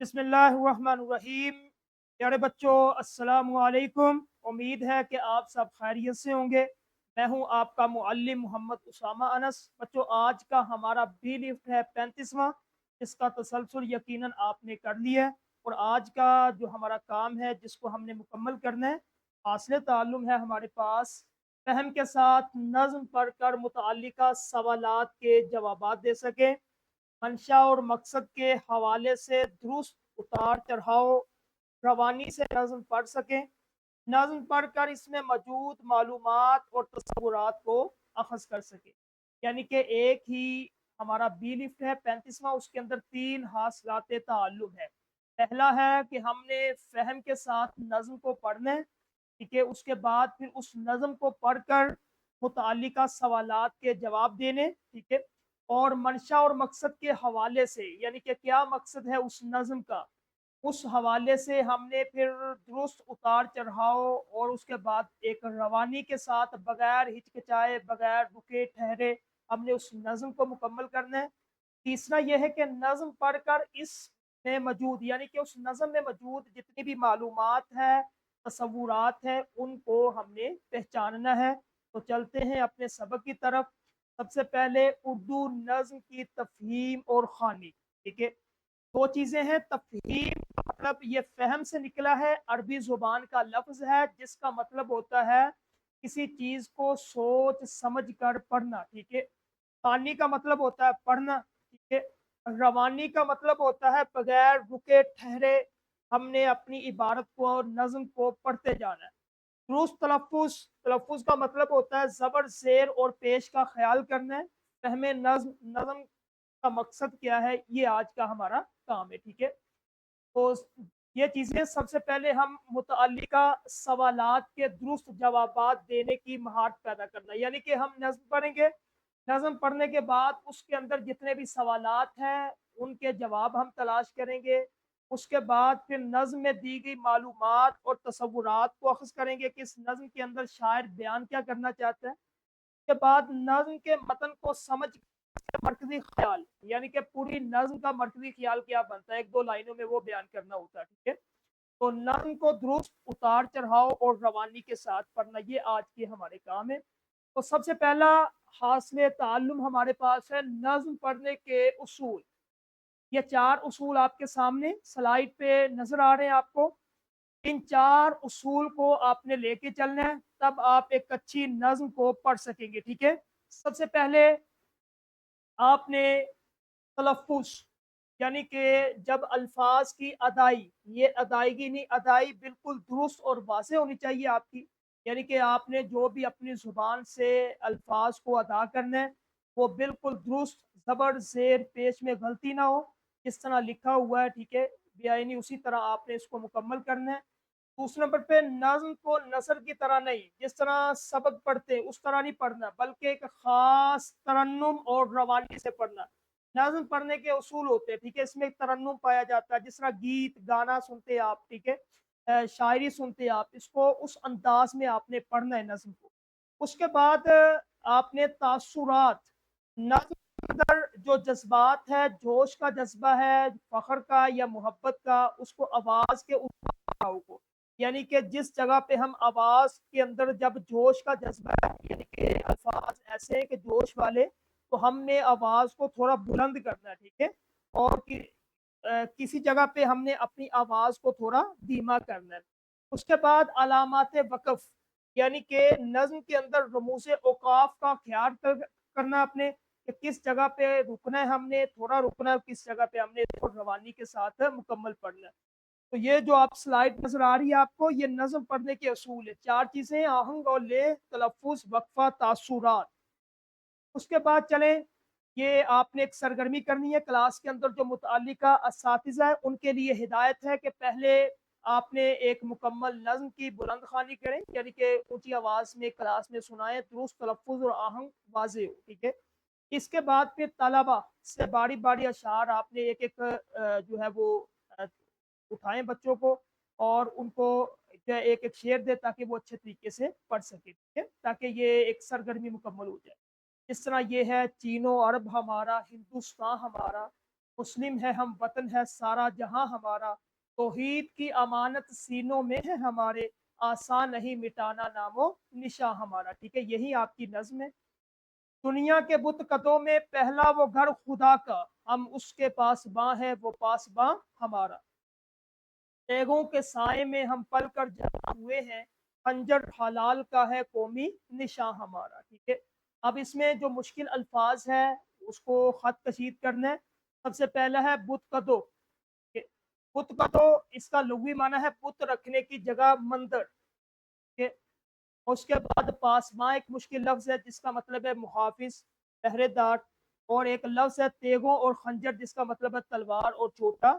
बिस्मिल्लाहिर्रहमानिर्रहीम। प्यारे बच्चों, अस्सलामु अलैकुम। उम्मीद है कि आप सब खैरियत से होंगे। मैं हूं आपका मुअल्लिम मोहम्मद उसामा अनस। बच्चों, आज का हमारा बी लिफ्ट है 35वां, जिसका तसलसल यकीनन आपने कर लिया है। और आज का जो हमारा काम है जिसको हमने मुकम्मल करना है, हासिल ताल्लुम है हमारे पास फहम के साथ नज़्म पढ़कर मुतअल्लिका सवालात के जवाबात दे सके, मंशा और मकसद के हवाले से दुरुस्त उतार चढ़ाव रवानी से नज़्म पढ़ सकें, नज़्म पढ़कर इसमें मौजूद मालूमात और तस्वुरात को अखज़ कर सकें। यानी कि एक ही हमारा बी लिफ्ट है 35वां, उसके अंदर 3 हासिलात ताल्लुम है। पहला है कि हमने फ़हम के साथ नज़्म को पढ़ना है, ठीक है। उसके बाद फिर उस नज़्म को पढ़कर मुतअल्लिका सवालात के जवाब देने, ठीक है। और मंशा और मकसद के हवाले से, यानी कि क्या मकसद है उस नज़्म का, उस हवाले से हमने फिर दुरुस्त उतार चढ़ाव और उसके बाद एक रवानी के साथ बगैर हिचकिचाए, बगैर रुके ठहरे हमने उस नज़्म को मुकम्मल करना है। तीसरा यह है कि नज़्म पढ़कर इसमें मौजूद, यानी कि उस नज़्म में मौजूद जितनी भी मालूमात है, तसव्वुरात है, उनको हमने पहचानना है। तो चलते हैं अपने सबक की तरफ। सबसे पहले उर्दू नज़्म की तफ़हीम और ख़ानी, ठीक है। दो चीज़ें हैं। तफ़हीम मतलब ये फ़हम से निकला है, अरबी ज़ुबान का लफ्ज़ है जिसका मतलब होता है किसी चीज़ को सोच समझ कर पढ़ना, ठीक है। ख़ानी का मतलब होता है पढ़ना, ठीक है। रवानी का मतलब होता है बगैर रुके ठहरे हमने अपनी इबारत को और नज़्म को पढ़ते जाना है। दुरुस्त तलफ़्फ़ुज़, तलफ़्फ़ुज़ का मतलब होता है ज़बर, ज़ेर और पेश का ख़याल करना है। फ़हमे नज़्म, नज़्म का मकसद क्या है, ये आज का हमारा काम है, ठीक है। तो ये चीज़ें सबसे पहले हम मुतअल्लिका सवालात के दुरुस्त जवाबात देने की महारत पैदा करना, यानी कि हम नज़्म पढ़ेंगे, नज़्म पढ़ने के बाद उसके अंदर जितने भी सवालात हैं उनके जवाब हम तलाश करेंगे। उसके बाद फिर नज़्म में दी गई मालूमात और तसव्वुरात को अख़ज़ करेंगे कि इस नज़्म के अंदर शायर बयान क्या करना चाहता है। के बाद नज़्म के मतन को समझ मरकज़ी ख़याल, यानी कि पूरी नज़्म का मरकज़ी ख़याल क्या बनता है, 1-2 लाइनों में वो बयान करना होता है, ठीक है। तो नज़्म को दुरुस्त उतार चढ़ाव और रवानी के साथ पढ़ना, ये आज के हमारे काम है। तो सबसे पहला हासिल ताल्लुम हमारे पास है नज़्म पढ़ने के उसूल। ये 4 उसूल आपके सामने स्लाइड पे नज़र आ रहे हैं आपको। इन 4 उसूल को आपने लेके चलना है, तब आप एक अच्छी नज़्म को पढ़ सकेंगे, ठीक है। सबसे पहले आपने तलफ़्फ़ुज़, यानी कि जब अल्फ़ाज़ की अदाई, ये अदायगी नहीं, अदाई बिल्कुल दुरुस्त और वाज़ेह होनी चाहिए आपकी। यानी कि आपने जो भी अपनी ज़ुबान से अल्फ़ाज़ को अदा करना है, वो बिल्कुल दुरुस्त, ज़बर, ज़ेर, पेश में गलती ना हो, जिस तरह लिखा हुआ है, ठीक है, बेआइनी उसी तरह आपने इसको मुकम्मल करना है। दूसरे नंबर पे नज़्म को नसर की तरह नहीं, जिस तरह सबक पढ़ते हैं उस तरह नहीं पढ़ना, बल्कि एक ख़ास तरन्नुम और रवानी से पढ़ना। नज़्म पढ़ने के उसूल होते हैं, ठीक है, इसमें एक तरन्नुम पाया जाता है, जिस तरह गीत गाना सुनते हैं आप, ठीक है, शायरी सुनते हैं आप, इसको उस अंदाज में आपने पढ़ना है नज़्म को। उसके बाद आपने तासुरात, नज़्म के अंदर जो जज्बात है, जोश का जज्बा है, फ़ख्र का या मोहब्बत का, उसको आवाज़ के उठाव को, यानी कि जिस जगह पे हम आवाज़ के अंदर जब जोश का जज्बा है, यानी कि अल्फाज ऐसे हैं कि जोश वाले, तो हमने आवाज़ को थोड़ा बुलंद करना है, ठीक है। और किसी जगह पे हमने अपनी आवाज़ को थोड़ा धीमा करना है। उसके बाद अलामात वक़्फ़, यानी कि नज़्म के अंदर रमूज़ औक़ाफ़ का ख़्याल करना आपने, कि किस जगह पे रुकना है, हमने थोड़ा रुकना है, किस जगह पे हमने रवानी के साथ मुकम्मल पढ़ना है। तो ये जो आप स्लाइड नज़र आ रही है आपको, ये नज़्म पढ़ने के असूल है। 4 चीज़ें आहंग और ले, तलफ़्फ़ुज़, वक़फ़ा, तासुरात। उसके बाद चलें, ये आपने एक सरगर्मी करनी है क्लास के अंदर, जो मुतअल्लिका असातिज़ा है उनके लिए हिदायत है कि पहले आपने एक मुकम्मल नज़्म की बुलंद ख़्वानी करें, यानी कि ऊँची आवाज़ में क्लास में सुनाएँ, दुरुस्त तलफ़्फ़ुज़ और आहंग वाज़ेह हो, ठीक है। इसके बाद फिर तलबा से बारी-बारी अशआर आपने एक-एक जो है वो अ, उठाएँ बच्चों को, और उनको जो है एक-एक शेर दें ताकि वो अच्छे तरीके से पढ़ सकें, ठीक है? ताकि ये एक सरगर्मी मुकम्मल हो जाए। इस तरह ये है, चीनो अरब हमारा, हिंदुस्तान हमारा, मुस्लिम है हम, वतन है सारा जहां हमारा, तौहीद की अमानत सीनों में है हमारे, आसान नहीं मिटाना नामो निशा हमारा। ठीक है, यही आपकी नज्म है। दुनिया के बुत कदों में पहला वो घर खुदा का, हम उसके पासबां है वो पासबां हमारा। तेगों के साए में हम पल कर जमा हुए हैं, खंजर हलाल का है कौमी निशान हमारा। ठीक है, अब इसमें जो मुश्किल अल्फाज है उसको खत कशीद करना है। सबसे पहला है बुत कदो। बुत कदो इसका लुग़वी माना है बुत रखने की जगह, मंदिर के। उसके बाद पासमां एक मुश्किल लफ्ज है जिसका मतलब है मुहाफिज, पहरेदार। और एक लफ्ज है तेगो और खंजर जिसका मतलब है तलवार और छोटा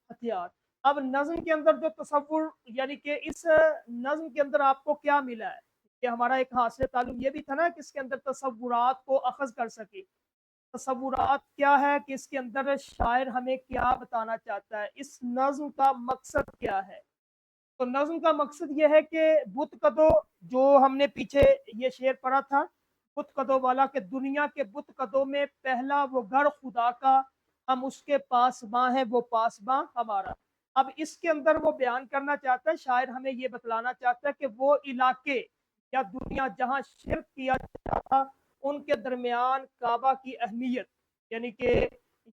हथियार। अब नज्म के अंदर जो तसव्वुर, यानी कि इस नज्म के अंदर आपको क्या मिला है, कि हमारा एक हासिल ताल्लुम ये भी था ना कि इसके अंदर तसव्वुरात को अखज़ कर सके। तसव्वुरात क्या है कि इसके अंदर शायर हमें क्या बताना चाहता है, इस नज्म का मकसद क्या है। तो नज्म का मकसद ये है कि बुत कदो, जो हमने पीछे ये शेर पढ़ा था, बुत कदो वाला, कि दुनिया के बुत कदों में पहला वो घर खुदा का, हम उसके पासबां है वो पासबां हमारा। अब इसके अंदर वो बयान करना चाहता है, शायर हमें ये बतलाना चाहता है कि वो इलाके या दुनिया जहाँ शिरक किया जाता था उनके दरमियान काबा की अहमियत, यानी कि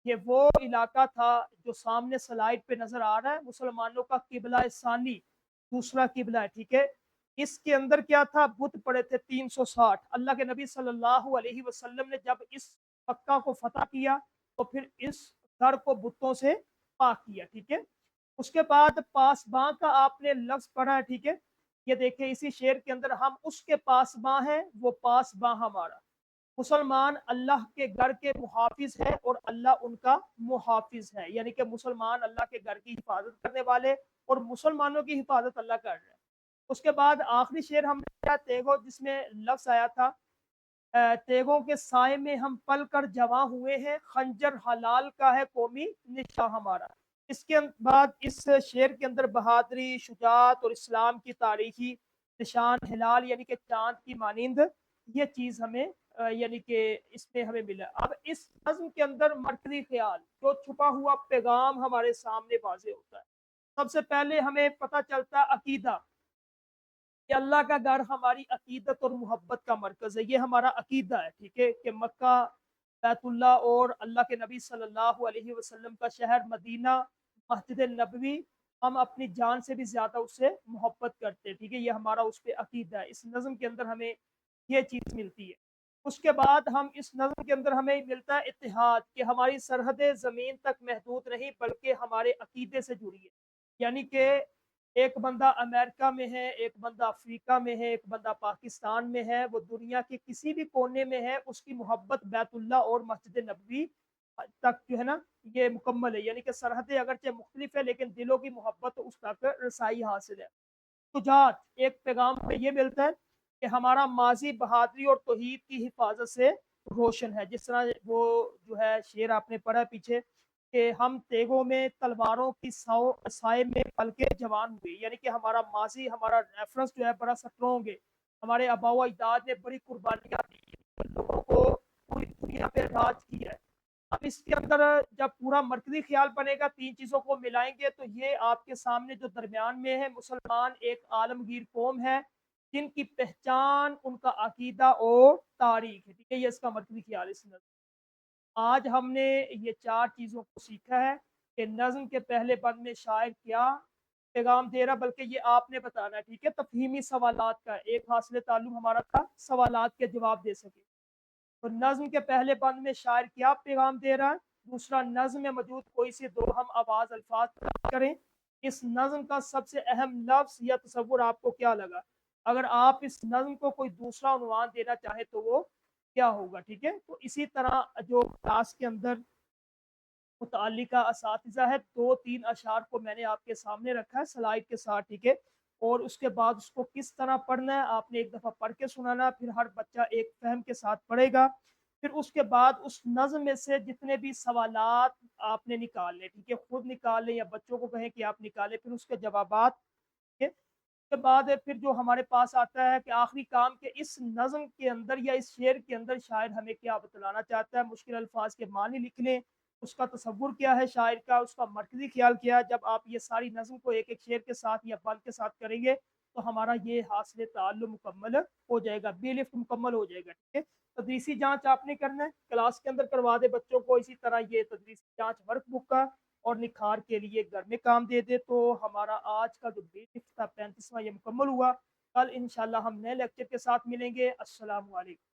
ये वो इलाका था जो सामने स्लाइड पे नजर आ रहा है, मुसलमानों का किबला सानी, दूसरा किबला है। ठीक है, इसके अंदर क्या था, बुत पड़े थे 360। अल्लाह के नबी सल्लल्लाहु अलैहि वसल्लम ने जब इस मक्का को फतह किया तो फिर इस घर को बुतों से पाक किया। ठीक है, उसके बाद पासबां का आपने लफ्ज पढ़ा है। ठीक है, ये देखिए इसी शेर के अंदर, हम उसके पासबां हैं वो पासबां हमारा। मुसलमान अल्लाह के घर के मुहाफिज है और अल्लाह उनका मुहाफिज है, यानी कि मुसलमान अल्लाह के घर की हिफाजत करने वाले और मुसलमानों की हिफाजत अल्लाह कर रहे हैं। उसके बाद आखिरी शेर हमने तेगो, जिसमें लफ्ज आया था तेगों के साय में हम पल कर जवा हुए हैं, खंजर हलाल का है कौमी निशा हमारा। इसके बाद इस शेर के अंदर बहादुरी, शुजात और इस्लाम की तारीखी निशान हिलाल, यानी कि चांद की मानिंद, ये चीज़ हमें यानी कि इसमें हमें मिला। अब इस नज्म के अंदर मरकजी ख्याल, जो छुपा हुआ पैगाम हमारे सामने वाज़े होता है। सबसे पहले हमें पता चलता है अकीदा, कि अल्लाह का घर हमारी अकीदत और मोहब्बत का मरकज़ है, ये हमारा अकीदा है। ठीक है, कि मक्का, बैतुल्लाह और अल्लाह के नबी सल्लल्लाहु अलैहि वसल्लम का शहर मदीना, मस्जिद नबवी, हम अपनी जान से भी ज़्यादा उससे मोहब्बत करते हैं। ठीक है, ये हमारा उस पर अकीदा है। इस नज़म के अंदर हमें ये चीज़ मिलती है। उसके बाद हम इस नज़म के अंदर हमें मिलता है इत्तेहाद, कि हमारी सरहदें ज़मीन तक महदूद नहीं बल्कि हमारे अकीदे से जुड़ी है। यानी कि एक बंदा अमेरिका में है, एक बंदा अफ्रीका में है, एक बंदा पाकिस्तान में है, वो दुनिया के किसी भी कोने में है, उसकी मोहब्बत बैतुल्लाह और मस्जिद नबवी तक जो है ना ये मुकम्मल है। यानी कि सरहदें अगरचे मुख्तलिफ है लेकिन दिलों की मोहब्बत उस तक रसाई हासिल है। शुजात, एक पैगाम पे ये मिलता है कि हमारा माजी बहादुरी और तौहीद की हिफाजत से रोशन है। जिस तरह वो जो है शेर आपने पढ़ा पीछे, कि हम तेगों में तलवारों की साए में पल के जवान हुए, यानी कि हमारा माजी, हमारा रेफरेंस जो है बड़ा स्ट्रॉन्ग है। हमारे आबाओ अजदाद ने बड़ी कुर्बानियाँ दी, लोगों को पूरी दुनिया पे राज किया है। अब इसके अंदर जब पूरा मरकजी ख्याल बनेगा, तीन चीज़ों को मिलाएंगे तो ये आपके सामने जो दरमियान में है, मुसलमान एक आलमगीर कौम है जिनकी पहचान उनका अकीदा और तारीख है। ठीक है, ये इसका मरकजी ख्याल इस नज़म। आज हमने ये चार चीज़ों को सीखा है कि नज़म के पहले बंद में शायर क्या पैगाम दे रहा, बल्कि ये आपने बताना है। ठीक है, तफहीमी सवालात का एक हासिल ताल्लुम हमारा था, सवालात के जवाब दे सके। तो नज्म के पहले बंद में शायर क्या पैगाम दे रहा है, दूसरा नज्म में मौजूद कोई से दो हम आवाज अल्फाज करें, इस नज्म का सबसे अहम लफ्ज या तस्वुर आपको क्या लगा। अगर आप इस नज्म को कोई दूसरा उन्वान देना चाहे तो वो क्या होगा। ठीक है, तो इसी तरह जो क्लास के अंदर मुतअल्लिका असातिज़ा है, 2-3 अशार को मैंने आपके सामने रखा है स्लाइड के साथ। ठीक है, और उसके बाद उसको किस तरह पढ़ना है आपने एक दफ़ा पढ़ के सुनाना, फिर हर बच्चा एक फ़हम के साथ पढ़ेगा। फिर उसके बाद उस नज़्म में से जितने भी सवालात आपने निकालने, ठीक है, खुद निकाल लें या बच्चों को कहें कि आप निकालें, फिर उसके जवाबात। ठीक है, उसके बाद फिर जो हमारे पास आता है कि आखिरी काम के इस नज़्म के अंदर या इस शेर के अंदर शायद हमें क्या बतलाना चाहता है, मुश्किल अल्फाज के मानी लिख लें, اس کا تصور کیا ہے شاعر کا، اس کا مرکزی خیال کیا ہے۔ جب آپ یہ ساری نظم کو ایک ایک شعر کے ساتھ یا بند کے ساتھ کریں گے تو ہمارا یہ حاصل تعلم مکمل ہو جائے گا، بی لفٹ مکمل ہو جائے گا، ٹھیک ہے۔ تدریسی جانچ آپ نے کرنا ہے، کلاس کے اندر کروا دے بچوں کو، اسی طرح یہ تدریسی جانچ ورک بک کا اور نکھار کے لیے گھر میں کام دے دے، تو ہمارا آج کا جو بی لفٹ تھا 35واں یہ مکمل ہوا۔ کل انشاءاللہ ہم نئے لیکچر کے ساتھ ملیں گے۔ السلام علیکم۔